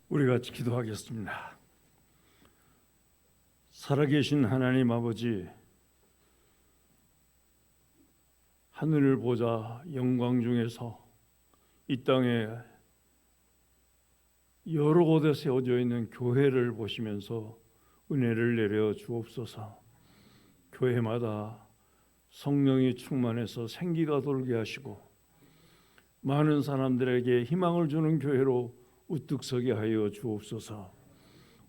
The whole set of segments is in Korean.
우리 같이 기도하겠습니다. 살아계신 하나님 아버지, 하늘을 보자 영광 중에서 이 땅에 여러 곳에 세워져 있는 교회를 보시면서 은혜를 내려 주옵소서. 교회마다 성령이 충만해서 생기가 돌게 하시고 많은 사람들에게 희망을 주는 교회로 우뚝 서게 하여 주옵소서.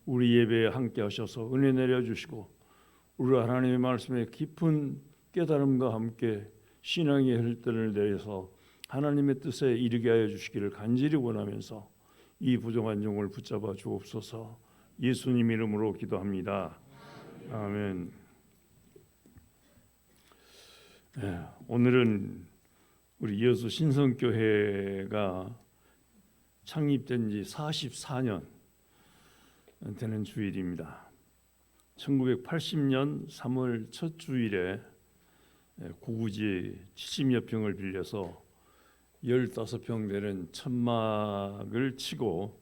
우리 예배에 함께 하셔서 은혜 내려주시고 우리 하나님의 말씀에 깊은 깨달음과 함께 신앙의 혈전을 내려서 하나님의 뜻에 이르게 하여 주시기를 간절히 원하면서 이 부족한 종을 붙잡아 주옵소서. 예수님 이름으로 기도합니다. 아멘. 오늘은 우리 여수 신성교회가 창립된 지 44년 되는 주일입니다. 1980년 3월 첫 주일에 구구지 70여 평을 빌려서 15평 되는 천막을 치고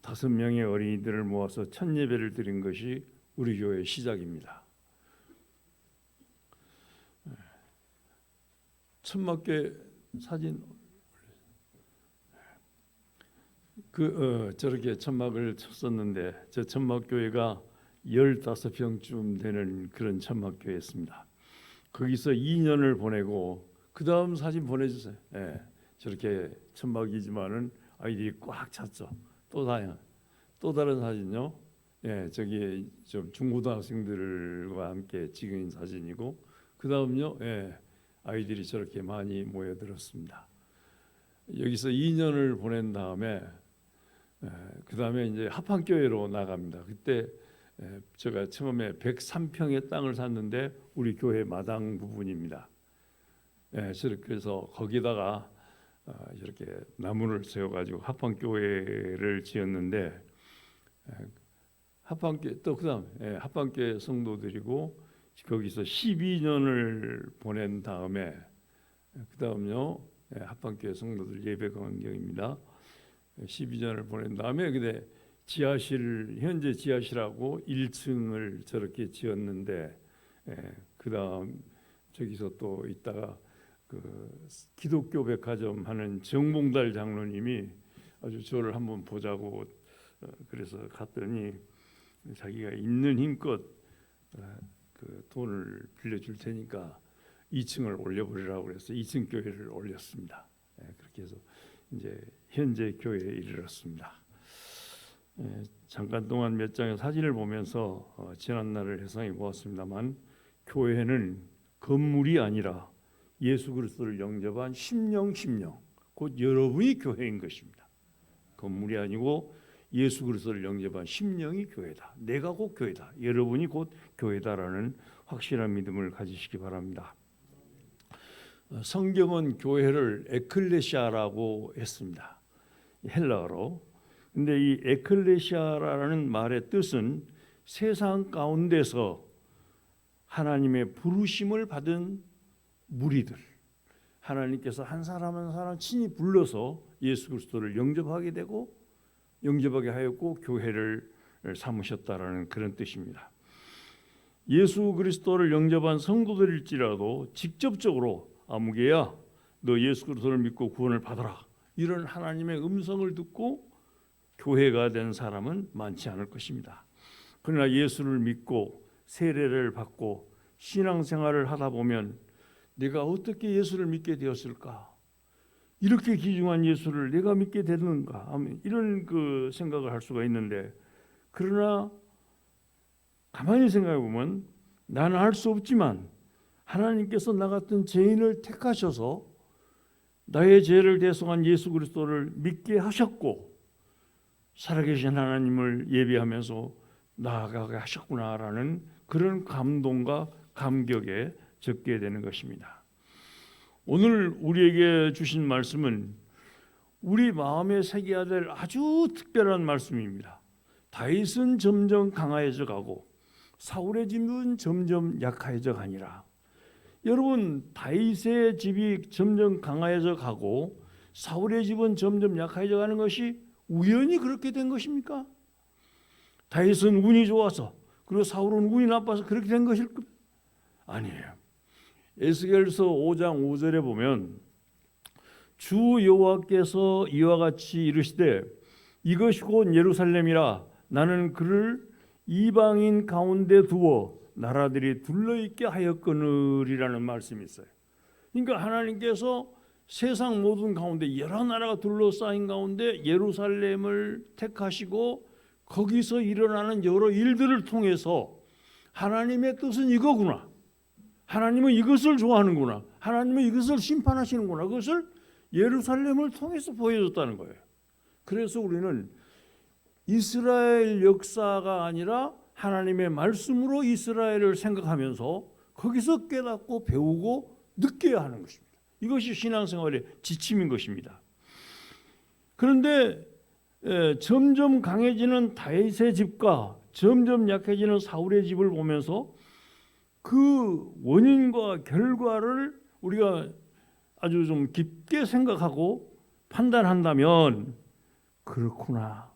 5명의 어린이들을 모아서 첫 예배를 드린 것이 우리 교회의 시작입니다. 천막교회 사진 저렇게 천막을 쳤었는데 저 천막교회가 15평쯤 되는 그런 천막교회였습니다. 거기서 2년을 보내고 그 다음 사진 보내주세요. 저렇게 천막이지만은 아이들이 꽉 찼죠. 또 다른 사진요. 저기 좀 중고등학생들과 함께 찍은 사진이고 그 다음요. 아이들이 저렇게 많이 모여들었습니다. 여기서 2년을 보낸 다음에 그 다음에 이제 합판교회로 나갑니다. 그때 제가 처음에 103평의 땅을 샀는데 우리 교회 마당 부분입니다. 그래서 거기다가 이렇게 나무를 세워가지고 합판교회를 지었는데 합판교회 또 그다음에 합판교회 성도들이고 거기서 12년을 보낸 다음에 그 다음요 합판교회 성도들 예배 광경입니다. 12년을 보낸 다음에 근데 현재 지하실하고 1층을 저렇게 지었는데 그 다음 저기서 또 있다가 그 기독교 백화점 하는 정봉달 장로님이 아주 저를 한번 보자고 그래서 갔더니 자기가 있는 힘껏 그 돈을 빌려줄 테니까 2층을 올려버리라고 그래서 2층 교회를 올렸습니다. 그렇게 해서 이제 현재 교회에 이르렀습니다. 잠깐 동안 몇 장의 사진을 보면서 지난 날을 회상해 보았습니다만 교회는 건물이 아니라 예수 그리스도를 영접한 심령 곧 여러분이 교회인 것입니다. 건물이 아니고 예수 그리스도를 영접한 심령이 교회다. 내가 곧 교회다. 여러분이 곧 교회다라는 확실한 믿음을 가지시기 바랍니다. 성경은 교회를 에클레시아라고 했습니다. 헬라어로. 근데 이 에클레시아라는 말의 뜻은 세상 가운데서 하나님의 부르심을 받은 무리들, 하나님께서 한 사람 한 사람 친히 불러서 예수 그리스도를 영접하게 되고 영접하게 하였고 교회를 삼으셨다라는 그런 뜻입니다. 예수 그리스도를 영접한 성도들일지라도 직접적으로 아무개야 너 예수 그리스도를 믿고 구원을 받아라 이런 하나님의 음성을 듣고 교회가 된 사람은 많지 않을 것입니다. 그러나 예수를 믿고 세례를 받고 신앙생활을 하다 보면 내가 어떻게 예수를 믿게 되었을까? 이렇게 귀중한 예수를 내가 믿게 되는가? 이런 그 생각을 할 수가 있는데 그러나 가만히 생각해 보면 나는 할 수 없지만 하나님께서 나 같은 죄인을 택하셔서 나의 죄를 대속한 예수 그리스도를 믿게 하셨고 살아계신 하나님을 예배하면서 나아가게 하셨구나라는 그런 감동과 감격에 적게 되는 것입니다. 오늘 우리에게 주신 말씀은 우리 마음에 새겨야 될 아주 특별한 말씀입니다. 다윗은 점점 강해져 가고 사울의 집은 점점 약해져 가니라. 여러분, 다윗의 집이 점점 강해져 가고 사울의 집은 점점 약해져 가는 것이 우연히 그렇게 된 것입니까? 다윗은 운이 좋아서 그리고 사울은 운이 나빠서 그렇게 된 것일까? 아니에요. 에스겔서 5장 5절에 보면 주 여호와께서 이와 같이 이르시되 이것이 곧 예루살렘이라 나는 그를 이방인 가운데 두어 나라들이 둘러있게 하였거늘이라는 말씀이 있어요. 그러니까 하나님께서 세상 모든 가운데 여러 나라가 둘러싸인 가운데 예루살렘을 택하시고 거기서 일어나는 여러 일들을 통해서 하나님의 뜻은 이거구나, 하나님은 이것을 좋아하는구나, 하나님은 이것을 심판하시는구나, 그것을 예루살렘을 통해서 보여줬다는 거예요. 그래서 우리는 이스라엘 역사가 아니라 하나님의 말씀으로 이스라엘을 생각하면서 거기서 깨닫고 배우고 느껴야 하는 것입니다. 이것이 신앙생활의 지침인 것입니다. 그런데 점점 강해지는 다윗의 집과 점점 약해지는 사울의 집을 보면서 그 원인과 결과를 우리가 아주 좀 깊게 생각하고 판단한다면 그렇구나,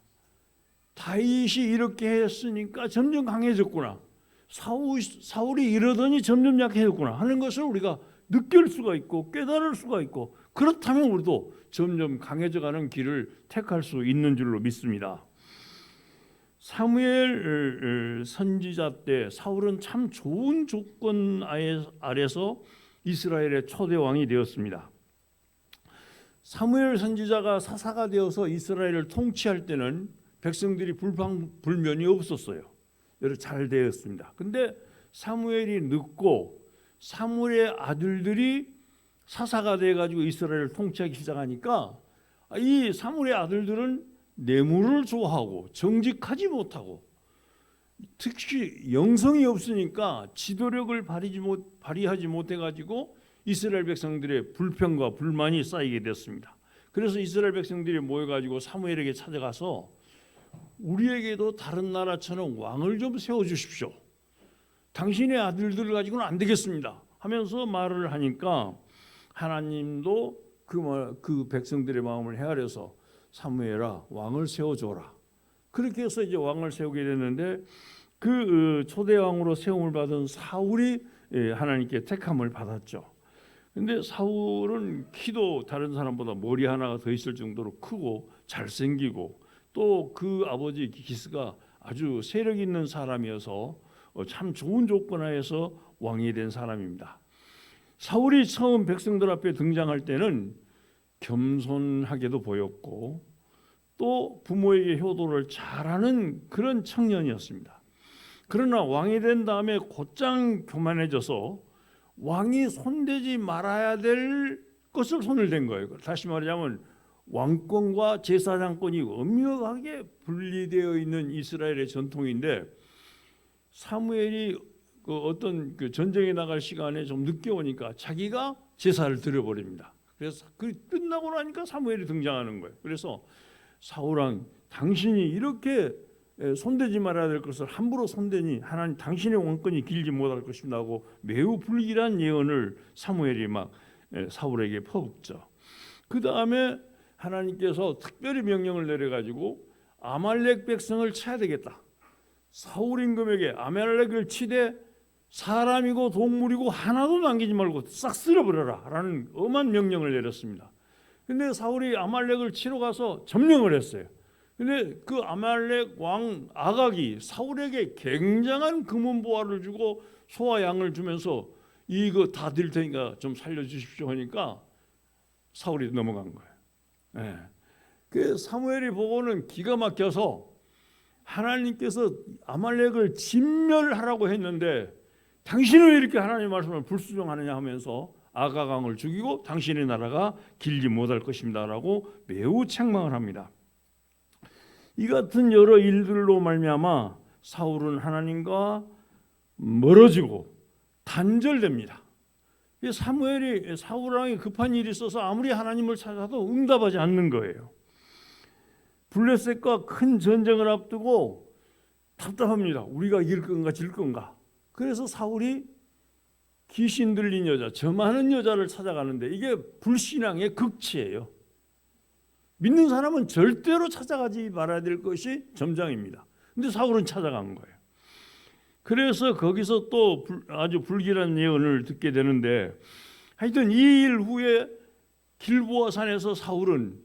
다윗이 이렇게 했으니까 점점 강해졌구나, 사울이 이러더니 점점 약해졌구나 하는 것을 우리가 느낄 수가 있고 깨달을 수가 있고, 그렇다면 우리도 점점 강해져가는 길을 택할 수 있는 줄로 믿습니다. 사무엘 선지자 때 사울은 참 좋은 조건 아래서 이스라엘의 초대 왕이 되었습니다. 사무엘 선지자가 사사가 되어서 이스라엘을 통치할 때는 백성들이 불만이 없었어요. 여러 잘 되었습니다. 근데 사무엘이 늦고 사무엘의 아들들이 사사가 돼가지고 이스라엘을 통치하기 시작하니까 이 사무엘의 아들들은 뇌물을 좋아하고 정직하지 못하고 특히 영성이 없으니까 지도력을 발휘하지 못해가지고 이스라엘 백성들의 불평과 불만이 쌓이게 됐습니다. 그래서 이스라엘 백성들이 모여가지고 사무엘에게 찾아가서 우리에게도 다른 나라처럼 왕을 좀 세워주십시오, 당신의 아들들을 가지고는 안 되겠습니다 하면서 말을 하니까 하나님도 그 백성들의 마음을 헤아려서 사무엘아 왕을 세워줘라, 그렇게 해서 이제 왕을 세우게 됐는데 그 초대 왕으로 세움을 받은 사울이 하나님께 택함을 받았죠. 근데 사울은 키도 다른 사람보다 머리 하나가 더 있을 정도로 크고 잘생기고 또 그 아버지 기스가 아주 세력 있는 사람이어서 참 좋은 조건 하에서 왕이 된 사람입니다. 사울이 처음 백성들 앞에 등장할 때는 겸손하게도 보였고 또 부모에게 효도를 잘하는 그런 청년이었습니다. 그러나 왕이 된 다음에 곧장 교만해져서 왕이 손대지 말아야 될 것을 손을 댄 거예요. 다시 말하자면 왕권과 제사장권이 엄격하게 분리되어 있는 이스라엘의 전통인데 사무엘이 어떤 전쟁에 나갈 시간에 좀 늦게 오니까 자기가 제사를 드려버립니다. 그래서 그 끝나고 나니까 사무엘이 등장하는 거예요. 그래서 사울왕, 당신이 이렇게 손대지 말아야 될 것을 함부로 손대니 하나님 당신의 왕권이 길지 못할 것입니다 하고 매우 불길한 예언을 사무엘이 막 사울에게 퍼붓죠. 그 다음에 하나님께서 특별히 명령을 내려가지고 아말렉 백성을 쳐야 되겠다, 사울 임금에게 아말렉을 치되 사람이고 동물이고 하나도 남기지 말고 싹 쓸어버려라 라는 엄한 명령을 내렸습니다. 근데 사울이 아말렉을 치러 가서 점령을 했어요. 근데 그 아말렉 왕 아각이 사울에게 굉장한 금은 보화를 주고 소와 양을 주면서 이거 다 드릴 테니까 좀 살려주십시오 하니까 사울이 넘어간 거예요. 그 사무엘이 보고는 기가 막혀서 하나님께서 아말렉을 진멸하라고 했는데 당신은 왜 이렇게 하나님의 말씀을 불순종하느냐 하면서 아각 왕을 죽이고 당신의 나라가 길지 못할 것입니다 라고 매우 책망을 합니다. 이 같은 여러 일들로 말미암아 사울은 하나님과 멀어지고 단절됩니다. 사울 왕이 급한 일이 있어서 아무리 하나님을 찾아도 응답하지 않는 거예요. 블레셋과 큰 전쟁을 앞두고 답답합니다. 우리가 이길 건가 질 건가. 그래서 사울이 귀신 들린 여자, 저 많은 여자를 찾아가는데 이게 불신앙의 극치예요. 믿는 사람은 절대로 찾아가지 말아야 될 것이 점장입니다. 근데 사울은 찾아간 거예요. 그래서 거기서 또 아주 불길한 예언을 듣게 되는데, 하여튼 이 일 후에 길보아 산에서 사울은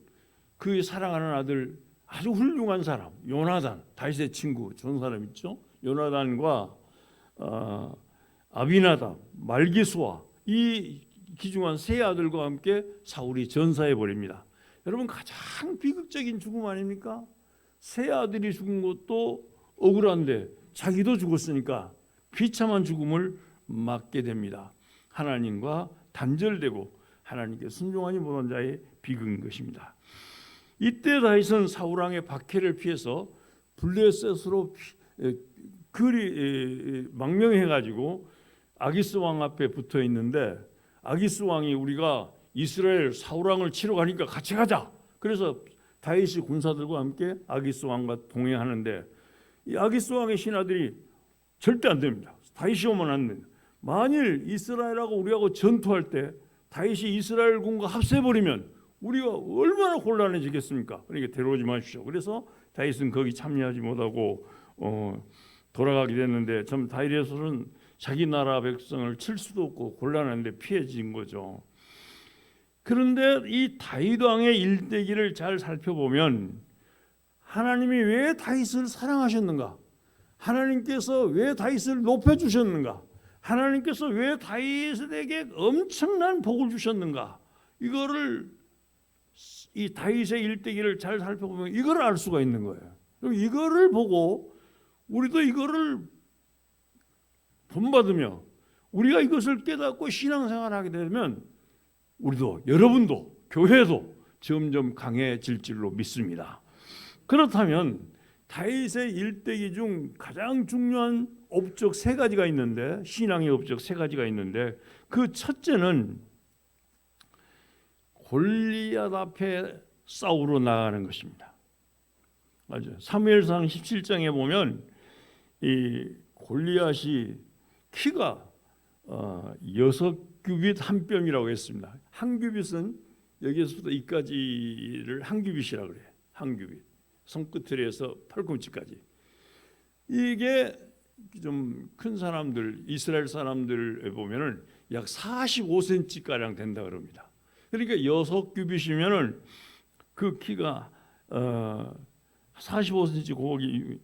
그 사랑하는 아들, 아주 훌륭한 사람 요나단, 다윗의 친구 좋은 사람 있죠. 요나단과 아비나답, 말기수아, 이 귀중한 세 아들과 함께 사울이 전사해 버립니다. 여러분, 가장 비극적인 죽음 아닙니까? 세 아들이 죽은 것도 억울한데 자기도 죽었으니까 비참한 죽음을 맞게 됩니다. 하나님과 단절되고 하나님께 순종하지 못한 자의 비극인 것입니다. 이때 다윗은 사울 왕의 박해를 피해서 블레셋으로 망명해가지고 아기스 왕 앞에 붙어 있는데, 아기스 왕이 우리가 이스라엘 사울 왕을 치러 가니까 같이 가자. 그래서 다윗이 군사들과 함께 아기스 왕과 동행하는데, 이 아기스 왕의 신하들이 절대 안 됩니다. 다윗이 오면 안 됩니다. 만일 이스라엘하고 우리하고 전투할 때 다윗이 이스라엘 군과 합세해버리면 우리가 얼마나 곤란해지겠습니까? 그러니까 데려오지 마십시오. 그래서 다윗은 거기 참여하지 못하고 돌아가게 됐는데, 참 다윗에서는 자기 나라 백성을 칠 수도 없고 곤란한데 피해진 거죠. 그런데 이 다윗 왕의 일대기를 잘 살펴보면 하나님이 왜 다윗을 사랑하셨는가? 하나님께서 왜 다윗을 높여주셨는가? 하나님께서 왜 다윗에게 엄청난 복을 주셨는가? 이거를, 이 다윗의 일대기를 잘 살펴보면 이걸 알 수가 있는 거예요. 그럼 이거를 보고 우리도 이거를 본받으며 우리가 이것을 깨닫고 신앙생활하게 되면 우리도, 여러분도, 교회도 점점 강해질 줄로 믿습니다. 그렇다면 다윗의 일대기 중 가장 중요한 업적 세 가지가 있는데, 신앙의 업적 세 가지가 있는데, 그 첫째는 골리앗 앞에 싸우러 나가는 것입니다. 맞아요. 사무엘상 17장에 보면 이 골리앗이 키가 6규빗 한 뼘이라고 했습니다. 한 규빗은 여기서부터 이까지를 한 규빗이라고 그래요. 한 규빗. 손끝에서 팔꿈치까지. 이게 좀 큰 사람들, 이스라엘 사람들 보면은 약 45cm 가량 된다 그럽니다. 그러니까 6규빗이면은 그 키가 45cm 곱하기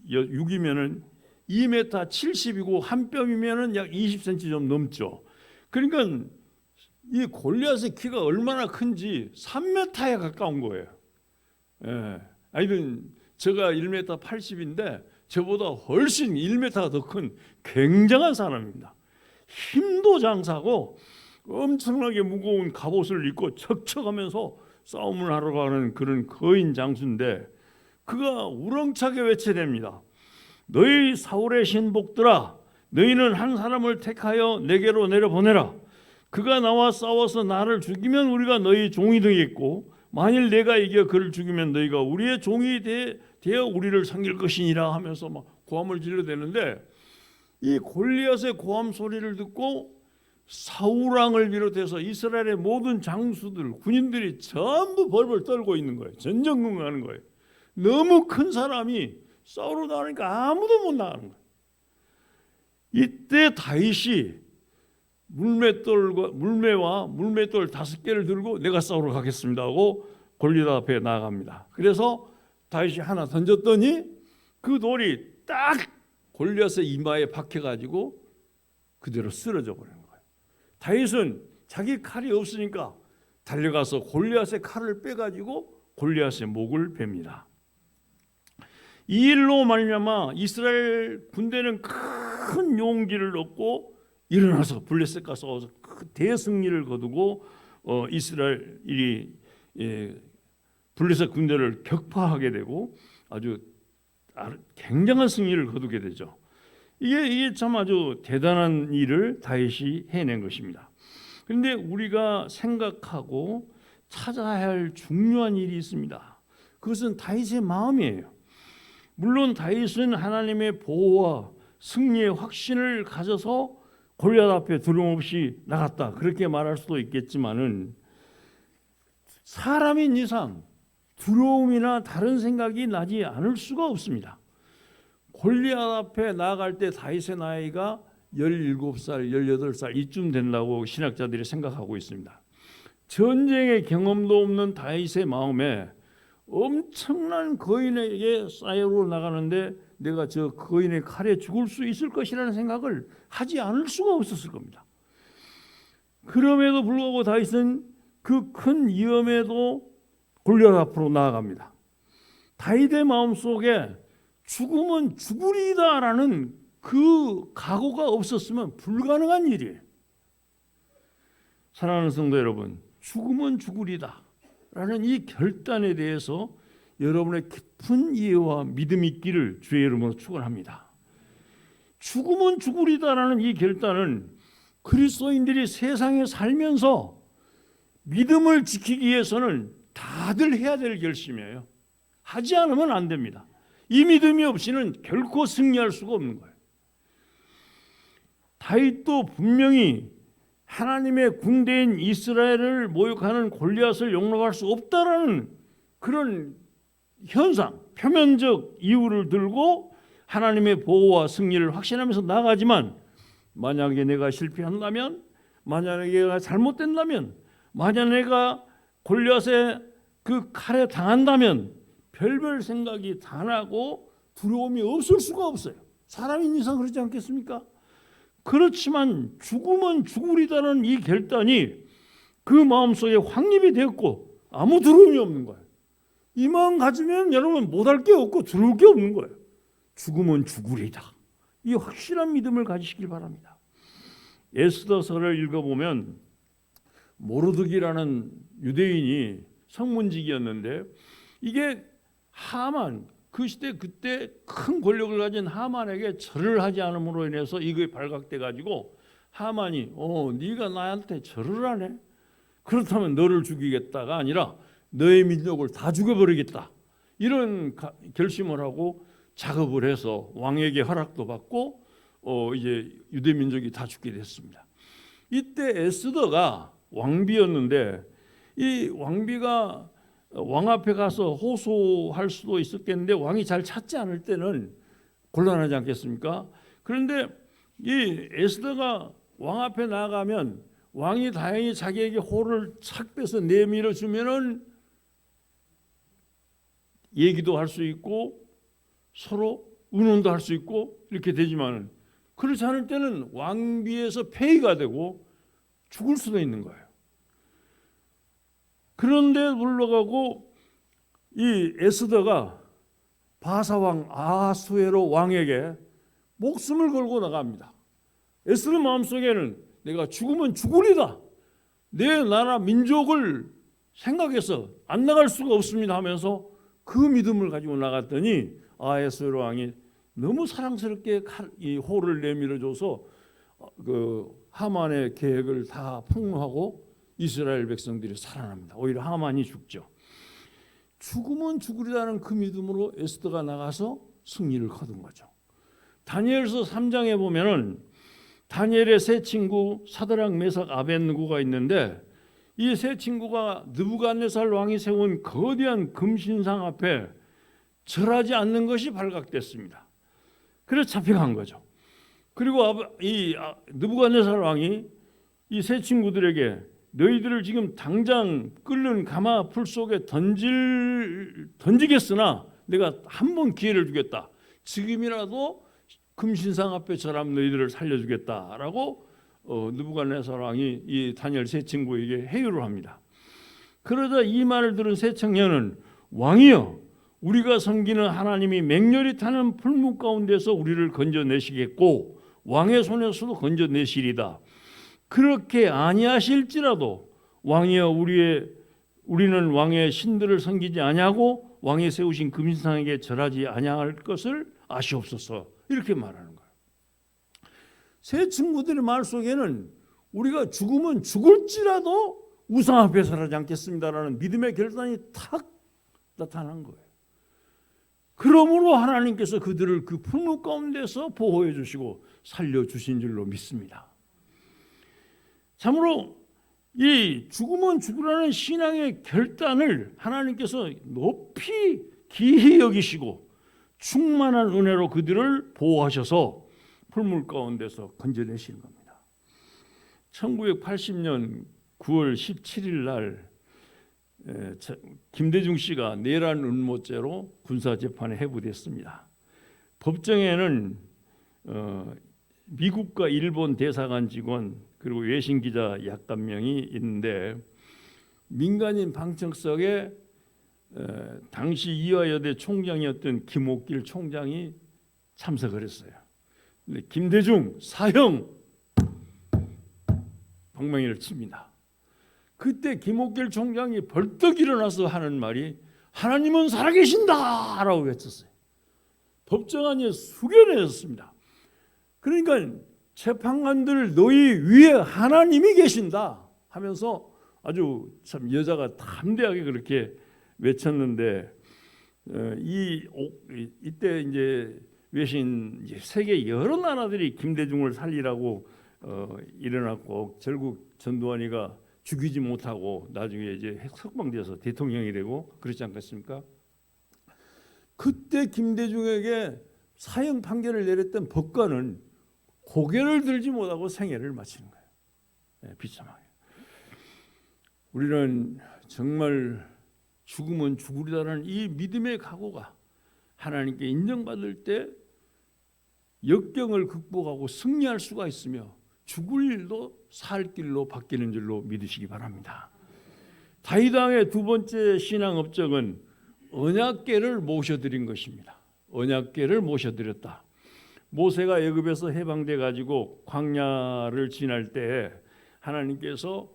6이면은 2m 70이고 한 뼘이면은 약 20cm 좀 넘죠. 그러니까 이 골리앗의 키가 얼마나 큰지 3m에 가까운 거예요. 예. 아이든 제가 1m 80인데 저보다 훨씬 1m가 더 큰 굉장한 사람입니다. 힘도 장사고 엄청나게 무거운 갑옷을 입고 척척하면서 싸움을 하러 가는 그런 거인 장수인데, 그가 우렁차게 외쳐댑니다. 너희 사울의 신복들아, 너희는 한 사람을 택하여 내게로 내려보내라. 그가 나와 싸워서 나를 죽이면 우리가 너희 종이 되겠고, 만일 내가 이겨 그를 죽이면 너희가 우리의 종이 되어 우리를 섬길 것이니라 하면서 막 고함을 질러대는데, 이 골리앗의 고함 소리를 듣고 사울 왕을 비롯해서 이스라엘의 모든 장수들, 군인들이 전부 벌벌 떨고 있는 거예요. 전전긍긍하는 거예요. 너무 큰 사람이 싸우러 나가니까 아무도 못 나가는 거예요. 이때 다윗이 물매와 물맷돌 5개를 들고 내가 싸우러 가겠습니다 하고 골리앗 앞에 나아갑니다. 그래서 다윗이 하나 던졌더니 그 돌이 딱 골리앗의 이마에 박혀가지고 그대로 쓰러져 버리는 거예요. 다윗은 자기 칼이 없으니까 달려가서 골리앗의 칼을 빼가지고 골리앗의 목을 베니다. 이 일로 말미암아 이스라엘 군대는 큰 용기를 얻고 일어나서 블레셋과 싸워서 대승리를 거두고 이스라엘이 블레셋 군대를 격파하게 되고 아주 굉장한 승리를 거두게 되죠. 이게 참 아주 대단한 일을 다윗이 해낸 것입니다. 그런데 우리가 생각하고 찾아야 할 중요한 일이 있습니다. 그것은 다윗의 마음이에요. 물론 다윗은 하나님의 보호와 승리의 확신을 가져서 골리앗 앞에 두려움 없이 나갔다, 그렇게 말할 수도 있겠지만은 사람인 이상 두려움이나 다른 생각이 나지 않을 수가 없습니다. 골리앗 앞에 나아갈 때 다윗의 나이가 17살, 18살 이쯤 된다고 신학자들이 생각하고 있습니다. 전쟁의 경험도 없는 다윗의 마음에 엄청난 거인에게 싸우러 나가는데 내가 저 거인의 칼에 죽을 수 있을 것이라는 생각을 하지 않을 수가 없었을 겁니다. 그럼에도 불구하고 다윗은 그 큰 위험에도 골리앗 앞으로 나아갑니다. 다윗의 마음속에 죽으면 죽으리다라는 그 각오가 없었으면 불가능한 일이에요. 사랑하는 성도 여러분, 죽으면 죽으리다라는 이 결단에 대해서 여러분의 깊은 이해와 믿음이 있기를 주의 이름으로 축원합니다. 죽으면 죽으리다라는 이 결단은 그리스도인들이 세상에 살면서 믿음을 지키기 위해서는 다들 해야 될 결심이에요. 하지 않으면 안 됩니다. 이 믿음이 없이는 결코 승리할 수가 없는 거예요. 다윗도 분명히 하나님의 군대인 이스라엘을 모욕하는 골리앗을 용납할 수 없다라는 그런 현상, 표면적 이유를 들고 하나님의 보호와 승리를 확신하면서 나가지만 만약에 내가 실패한다면, 만약에 내가 잘못된다면, 만약에 내가 골리앗의 그 칼에 당한다면 별별 생각이 다 나고 두려움이 없을 수가 없어요. 사람인 이상 그렇지 않겠습니까? 그렇지만 죽으면 죽으리다는 이 결단이 그 마음속에 확립이 되었고 아무 두려움이 없는 거예요. 이 마음 가지면 여러분 못할 게 없고 두려울 게 없는 거예요. 죽으면 죽으리다. 이 확실한 믿음을 가지시길 바랍니다. 에스더서를 읽어보면 모르드기라는 유대인이 성문직이었는데 이게 하만, 그 시대 그때 큰 권력을 가진 하만에게 절을 하지 않음으로 인해서 이게 발각돼 가지고 하만이 네가 나한테 절을 하네? 그렇다면 너를 죽이겠다가 아니라 너의 민족을 다 죽여버리겠다. 이런 결심을 하고 작업을 해서 왕에게 허락도 받고 이제 유대 민족이 다 죽게 됐습니다. 이때 에스더가 왕비였는데 이 왕비가 왕 앞에 가서 호소할 수도 있었겠는데 왕이 잘 찾지 않을 때는 곤란하지 않겠습니까? 그런데 이 에스더가 왕 앞에 나가면 왕이 다행히 자기에게 호를 착 빼서 내밀어 주면은 얘기도 할 수 있고 서로 의논도 할 수 있고 이렇게 되지만 그렇지 않을 때는 왕비에서 폐위가 되고 죽을 수도 있는 거예요. 그런데 물러가고 이 에스더가 바사왕 아하수에로 왕에게 목숨을 걸고 나갑니다. 에스더 마음속에는 내가 죽으면 죽으리다. 내 나라 민족을 생각해서 안 나갈 수가 없습니다 하면서 그 믿음을 가지고 나갔더니 아하수에로 왕이 너무 사랑스럽게 이 호를 내밀어줘서 그 하만의 계획을 다 폭로하고 이스라엘 백성들이 살아납니다. 오히려 하만이 죽죠. 죽으면 죽으리라는 그 믿음으로 에스더가 나가서 승리를 거둔 거죠. 다니엘서 3장에 보면은 다니엘의 세 친구 사드락, 메삭, 아벳느고가 있는데 이 세 친구가 느부갓네살 왕이 세운 거대한 금신상 앞에 절하지 않는 것이 발각됐습니다. 그래서 잡혀간 거죠. 그리고 이 느부갓네살 왕이 이 세 친구들에게 너희들을 지금 당장 끓는 가마 풀 속에 던지겠으나 내가 한 번 기회를 주겠다. 지금이라도 금신상 앞에 절하면 너희들을 살려주겠다라고 느부갓네살 왕이 이 다니엘 세 친구에게 해유를 합니다. 그러자 이 말을 들은 세 청년은 왕이여, 우리가 섬기는 하나님이 맹렬히 타는 풀무 가운데서 우리를 건져내시겠고 왕의 손에서도 건져내시리다. 그렇게 아니하실지라도 왕이여, 우리는 왕의 신들을 섬기지 아니하고 왕이 세우신 금신상에게 절하지 아니할 것을 아시옵소서. 이렇게 말하는 거예요. 세 친구들의 말 속에는 우리가 죽으면 죽을지라도 우상 앞에 절하지 않겠습니다라는 믿음의 결단이 탁 나타난 거예요. 그러므로 하나님께서 그들을 그 풀무 가운데서 보호해 주시고 살려주신 줄로 믿습니다. 참으로 이 죽으면 죽으라는 신앙의 결단을 하나님께서 높이 기히 여기시고 충만한 은혜로 그들을 보호하셔서 풀물 가운데서 건져내시는 겁니다. 1980년 9월 17일 날 김대중 씨가 내란 음모죄로 군사재판에 회부됐습니다. 법정에는 미국과 일본 대사관 직원 그리고 외신 기자 약간 명이 있는데 민간인 방청석에 당시 이화여대 총장이었던 김옥길 총장이 참석을 했어요. 근데 김대중 사형 방망이를 칩니다. 그때 김옥길 총장이 벌떡 일어나서 하는 말이 하나님은 살아계신다 라고 외쳤어요. 법정안이 숙연해졌습니다. 그러니까 재판관들 너희 위에 하나님이 계신다 하면서 아주 참 여자가 담대하게 그렇게 외쳤는데 이때 이제 외신 세계 여러 나라들이 김대중을 살리라고 일어났고 결국 전두환이가 죽이지 못하고 나중에 이제 석방돼서 대통령이 되고 그렇지 않겠습니까? 그때 김대중에게 사형 판결을 내렸던 법관은 고개를 들지 못하고 생애를 마치는 거예요. 네, 비참하게. 우리는 정말 죽으면 죽으리라는 이 믿음의 각오가 하나님께 인정받을 때 역경을 극복하고 승리할 수가 있으며 죽을 일도 살 길로 바뀌는 줄로 믿으시기 바랍니다. 다윗 왕의 두 번째 신앙 업적은 언약궤를 모셔드린 것입니다. 언약궤를 모셔드렸다. 모세가 애굽에서 해방돼 가지고 광야를 지날 때 하나님께서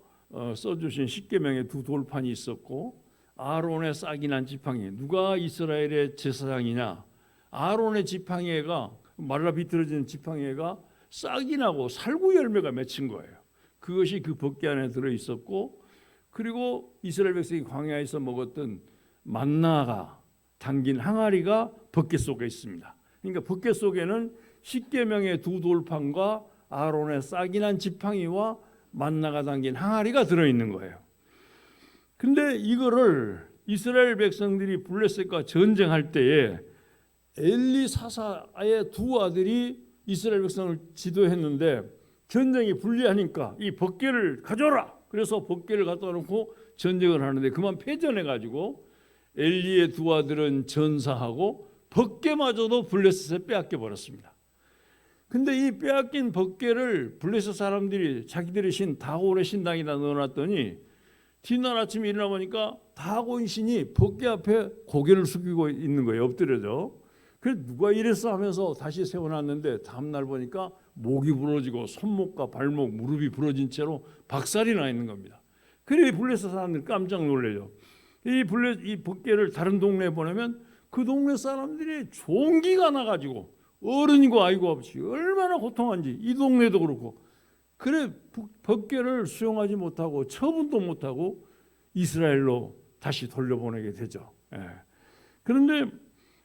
써주신 십계명의 두 돌판이 있었고 아론의 싹이 난 지팡이, 누가 이스라엘의 제사장이냐? 아론의 지팡이가 말라 비틀어진 지팡이가 싹이 나고 살구 열매가 맺힌 거예요. 그것이 그 벗개 안에 들어 있었고, 그리고 이스라엘 백성이 광야에서 먹었던 만나가 담긴 항아리가 벗개 속에 있습니다. 그러니까 벗개 속에는 십계명의 두 돌판과 아론의 싹이 난 지팡이와 만나가 담긴 항아리가 들어 있는 거예요. 근데 이거를 이스라엘 백성들이 블레셋과 전쟁할 때에 엘리 사사의 두 아들이 이스라엘 백성을 지도했는데 전쟁이 불리하니까 이 벗개를 가져라. 그래서 벗개를 갖다 놓고 전쟁을 하는데 그만 패전해가지고 엘리의 두 아들은 전사하고 벗개마저도 블레셋에 빼앗겨 버렸습니다. 근데 이 빼앗긴 벗개를 블레셋 사람들이 자기들의 신 다곤의 신당에다 넣어놨더니 뒷날 아침에 일어나 보니까 다곤 신이 벗개 앞에 고개를 숙이고 있는 거예요. 엎드려져. 그래서 누가 이랬어 하면서 다시 세워놨는데 다음날 보니까 목이 부러지고 손목과 발목, 무릎이 부러진 채로 박살이 나 있는 겁니다. 그래 블레셋 사람들이 깜짝 놀래죠. 이 벗개를 다른 동네에 보내면 그 동네 사람들이 종기가 나가지고 어른이고 아이고 없이 얼마나 고통한지 이 동네도 그렇고 그래 벗개를 수용하지 못하고 처분도 못하고 이스라엘로 다시 돌려보내게 되죠. 그런데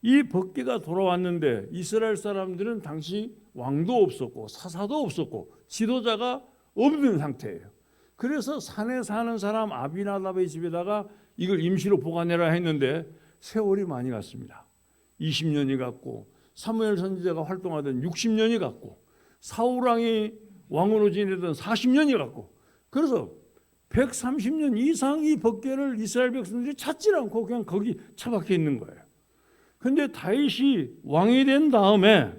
이 벗개가 돌아왔는데 이스라엘 사람들은 당시 왕도 없었고 사사도 없었고 지도자가 없는 상태예요. 그래서 산에 사는 사람 아비나답의 집에다가 이걸 임시로 보관해라 했는데 세월이 많이 갔습니다. 20년이 갔고 사무엘 선지자가 활동하던 60년이 갔고 사울 왕이 왕으로 지내던 40년이 갔고 그래서 130년 이상 이 벗개를 이스라엘 백성들이 찾지 않고 그냥 거기 처박혀 있는 거예요. 그런데 다윗이 왕이 된 다음에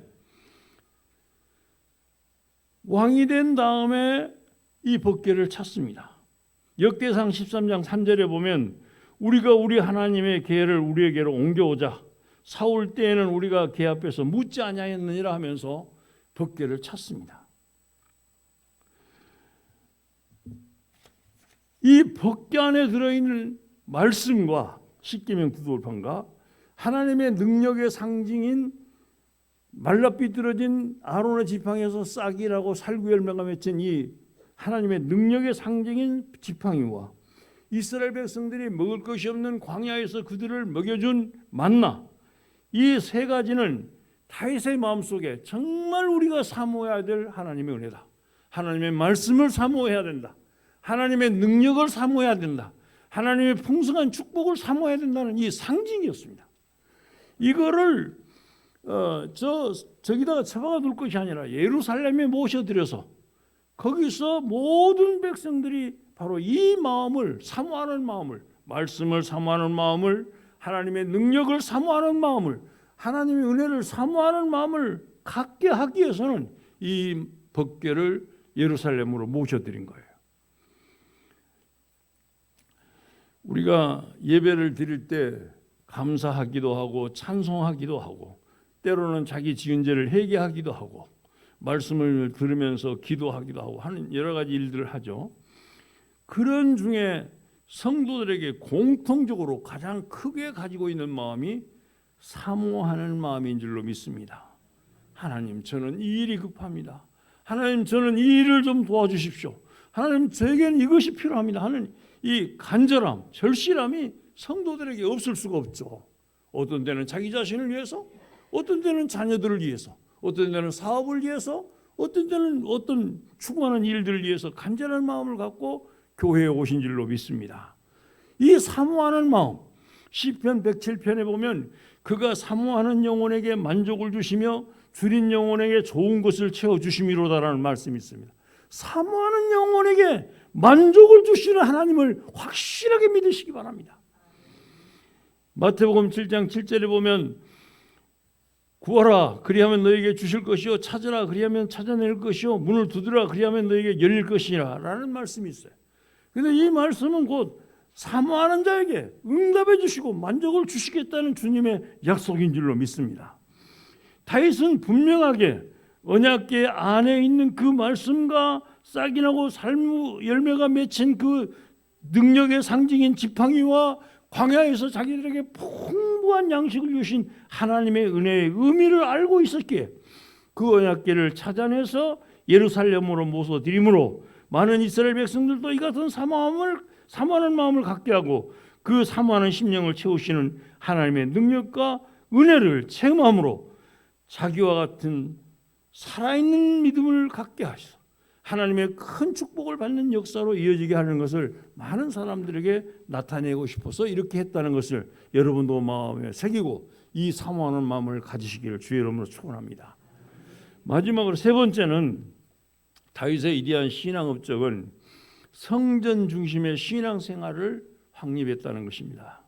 이 벗개를 찾습니다. 역대상 13장 3절에 보면 우리가 우리 하나님의 계를 우리에게로 옮겨오자. 사울 때에는 우리가 계 앞에서 묻지 아니하였느니라 하면서 벗개를 찾습니다. 이 벗개 안에 들어있는 말씀과 십계명 두 돌판과 하나님의 능력의 상징인 말라비틀어진 아론의 지팡이에서 싹이라고 살구 열매가 맺힌 이 하나님의 능력의 상징인 지팡이와 이스라엘 백성들이 먹을 것이 없는 광야에서 그들을 먹여준 만나, 이 세 가지는 다윗의 마음속에 정말 우리가 사모해야 될 하나님의 은혜다. 하나님의 말씀을 사모해야 된다. 하나님의 능력을 사모해야 된다. 하나님의 풍성한 축복을 사모해야 된다는 이 상징이었습니다. 이거를 저기다가 처박아 둘 것이 아니라 예루살렘에 모셔드려서 거기서 모든 백성들이 바로 이 마음을 사모하는 마음을, 말씀을 사모하는 마음을, 하나님의 능력을 사모하는 마음을, 하나님의 은혜를 사모하는 마음을 갖게 하기 위해서는 이 법궤를 예루살렘으로 모셔드린 거예요. 우리가 예배를 드릴 때 감사하기도 하고 찬송하기도 하고 때로는 자기 지은 죄를 회개하기도 하고 말씀을 들으면서 기도하기도 하고 하는 여러 가지 일들을 하죠. 그런 중에 성도들에게 공통적으로 가장 크게 가지고 있는 마음이 사모하는 마음인 줄로 믿습니다. 하나님, 저는 이 일이 급합니다. 하나님, 저는 이 일을 좀 도와주십시오. 하나님, 저에게는 이것이 필요합니다 하는 이 간절함, 절실함이 성도들에게 없을 수가 없죠. 어떤 때는 자기 자신을 위해서, 어떤 때는 자녀들을 위해서, 어떤 때는 사업을 위해서, 어떤 때는 어떤 추구하는 일들을 위해서 간절한 마음을 갖고 교회에 오신 줄로 믿습니다. 이 사모하는 마음, 시편 107편에 보면 그가 사모하는 영혼에게 만족을 주시며 줄인 영혼에게 좋은 것을 채워주심이로다라는 말씀이 있습니다. 사모하는 영혼에게 만족을 주시는 하나님을 확실하게 믿으시기 바랍니다. 마태복음 7장 7절에 보면 구하라 그리하면 너에게 주실 것이요 찾으라 그리하면 찾아낼 것이요 문을 두드라 그리하면 너에게 열릴 것이라 라는 말씀이 있어요. 그런데 이 말씀은 곧 사모하는 자에게 응답해 주시고 만족을 주시겠다는 주님의 약속인 줄로 믿습니다. 다윗은 분명하게 언약궤 안에 있는 그 말씀과 싹이 나고 삶의 열매가 맺힌 그 능력의 상징인 지팡이와 광야에서 자기들에게 풍부한 양식을 주신 하나님의 은혜의 의미를 알고 있었기에 그 언약궤를 찾아내서 예루살렘으로 모셔드림으로 많은 이스라엘 백성들도 이 같은 사모하는 마음을 갖게 하고 그 사모하는 심령을 채우시는 하나님의 능력과 은혜를 체험함으로 자기와 같은 살아있는 믿음을 갖게 하셔서 하나님의 큰 축복을 받는 역사로 이어지게 하는 것을 많은 사람들에게 나타내고 싶어서 이렇게 했다는 것을 여러분도 마음에 새기고 이 사모하는 마음을 가지시기를 주의 이름으로 축원합니다. 마지막으로 세 번째는 다윗의 위대한 신앙 업적은 성전 중심의 신앙 생활을 확립했다는 것입니다.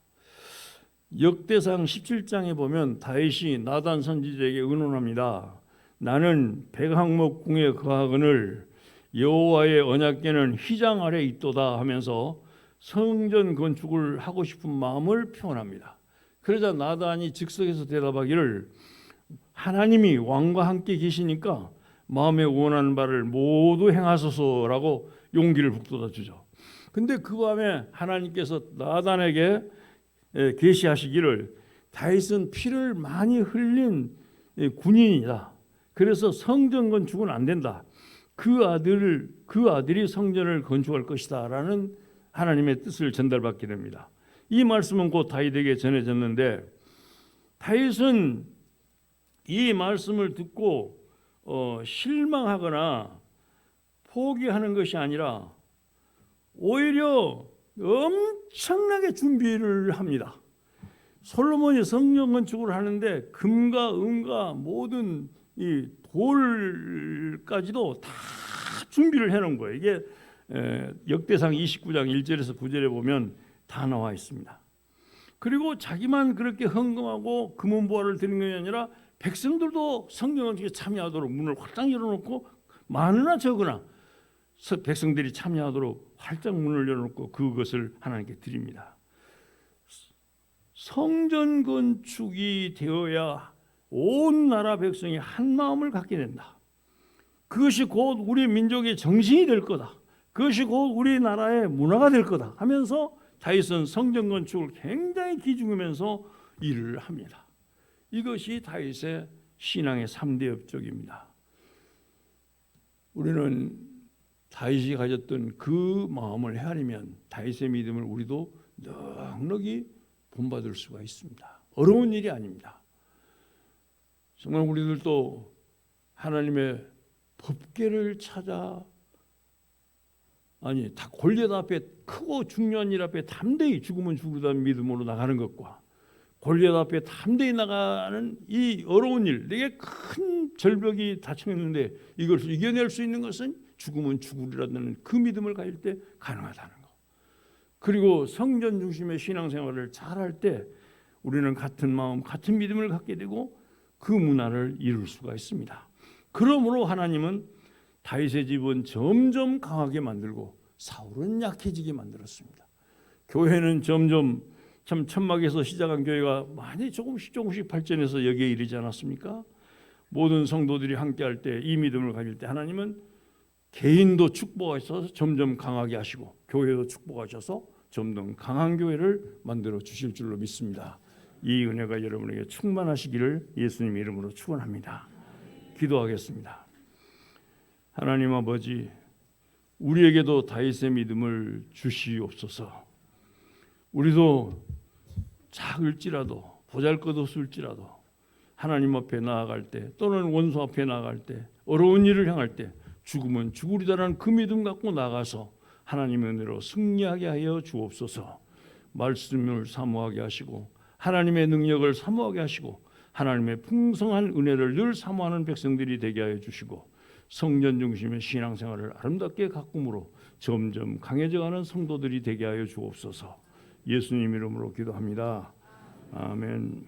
역대상 17장에 보면 다윗이 나단 선지자에게 의논합니다. 나는 백항목 궁에 거하거늘 여호와의 언약궤는 휘장 아래 있도다 하면서 성전 건축을 하고 싶은 마음을 표현합니다. 그러자 나단이 즉석에서 대답하기를 하나님이 왕과 함께 계시니까 마음에 원하는 바를 모두 행하소서라고 용기를 북돋아 주죠. 근데 그 밤에 하나님께서 나단에게 계시하시기를 다윗은 피를 많이 흘린 군인이다. 그래서 성전 건축은 안 된다. 그 아들이 성전을 건축할 것이다라는 하나님의 뜻을 전달받게 됩니다. 이 말씀은 곧 다윗에게 전해졌는데 다윗은 이 말씀을 듣고 실망하거나 포기하는 것이 아니라 오히려 엄청나게 준비를 합니다. 솔로몬이 성전 건축을 하는데 금과 은과 모든 이 돌까지도 다 준비를 해놓은 거예요. 이게 역대상 29장 1절에서 9절에 보면 다 나와 있습니다. 그리고 자기만 그렇게 헌금하고 금은보화를 드리는 것이 아니라 백성들도 성전 건축에 참여하도록 문을 활짝 열어놓고 많으나 적으나 백성들이 참여하도록 활짝 문을 열어놓고 그것을 하나님께 드립니다. 성전 건축이 되어야 온 나라 백성이 한 마음을 갖게 된다. 그것이 곧 우리 민족의 정신이 될 거다. 그것이 곧 우리나라의 문화가 될 거다 하면서 다윗은 성전 건축을 굉장히 기중하면서 일을 합니다. 이것이 다윗의 신앙의 3대 업적입니다. 우리는 다윗이 가졌던 그 마음을 헤아리면 다윗의 믿음을 우리도 넉넉히 본받을 수가 있습니다. 어려운 일이 아닙니다. 정말 우리들도 하나님의 법궤를 찾아 아니 다 골리앗 앞에 크고 중요한 일 앞에 담대히 죽으면 죽으리라는 믿음으로 나가는 것과 골리앗 앞에 담대히 나가는 이 어려운 일, 내게 큰 절벽이 닥쳐있는데 이것을 이겨낼 수 있는 것은 죽으면 죽으리라는 그 믿음을 가질 때 가능하다는 것. 그리고 성전 중심의 신앙생활을 잘할 때 우리는 같은 마음, 같은 믿음을 갖게 되고 그 문화를 이룰 수가 있습니다. 그러므로 하나님은 다윗의 집은 점점 강하게 만들고 사울은 약해지게 만들었습니다. 교회는 점점 참 천막에서 시작한 교회가 많이 조금씩 발전해서 여기에 이르지 않았습니까? 모든 성도들이 함께할 때 이 믿음을 가질 때 하나님은 개인도 축복하셔서 점점 강하게 하시고 교회도 축복하셔서 점점 강한 교회를 만들어 주실 줄로 믿습니다. 이 은혜가 여러분에게 충만하시기를 예수님 이름으로 축원합니다. 기도하겠습니다. 하나님 아버지, 우리에게도 다윗의 믿음을 주시옵소서. 우리도 작을지라도 보잘것없을지라도 하나님 앞에 나아갈 때 또는 원수 앞에 나아갈 때 어려운 일을 향할 때 죽으면 죽으리다라는 그 믿음 갖고 나가서 하나님의 은혜로 승리하게 하여 주옵소서. 말씀을 사모하게 하시고 하나님의 능력을 사모하게 하시고 하나님의 풍성한 은혜를 늘 사모하는 백성들이 되게 하여 주시고 성전 중심의 신앙생활을 아름답게 가꿈으로 점점 강해져가는 성도들이 되게 하여 주옵소서. 예수님 이름으로 기도합니다. 아멘.